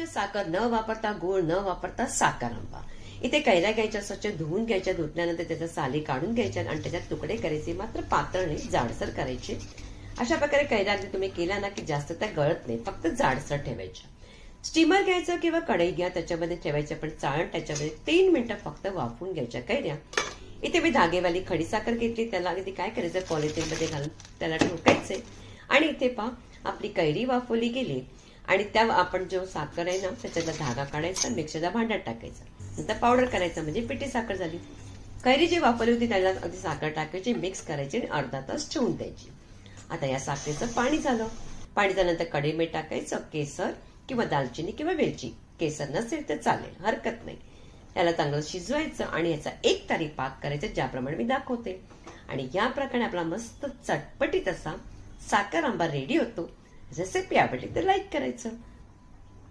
सामान्य साखर न वापरता, गूळ न वापरता साखर आंबा. इथे कैऱ्या घ्यायच्या, स्वच्छ धुवून घ्यायच्या, धुतल्यानंतर त्याच्या साली काढून घ्यायच्या आणि त्याच्यात तुकडे करायचे, मात्र पातळ नाही, जाडसर करायचे. अशा प्रकारे कैऱ्या तुम्ही केल्या ना की जास्त त्या गळत नाही, फक्त जाडसर ठेवायच्या. स्टीमर घ्यायचं किंवा कढई घ्या, त्याच्यामध्ये ठेवायचं, पण चाळण त्याच्यामध्ये 3 मिनिटं फक्त वाफवून घ्यायच्या कैऱ्या. इथे मी धागेवाली खडीसाखर घेतली, त्याला अगदी काय करायचं, पॉलिथिन मध्ये घालून त्याला ठोकायचे. आणि इथे पहा आपली कैरी वाफवली गेली आणि त्या आपण जो साखर आहे ना त्याच्यातला धागा काढायचा, मिक्सरच्या भांड्यात टाकायचा, नंतर पावडर करायचं, म्हणजे पिठी साखर झाली. कैरी जी वाफवली होती त्याला अगदी साखर टाकायची, मिक्स करायची आणि अर्धा तास ठेवून द्यायची. आता या साखरेचं पाणी झालं. पाणी झाल्यानंतर कढई मीठ टाकायचं, केसर किंवा दालचिनी किंवा वेलची, केसर नसेल तर चालेल, हरकत नाही. त्याला चांगलं शिजवायचं आणि याचा 1 तारी पाक करायचा, ज्याप्रमाणे मी दाखवते. आणि या प्रकारे आपला मस्त चटपटीत असा साखर आंबा रेडी होतो. रेसिपी आवडली तर लाईक करायचं.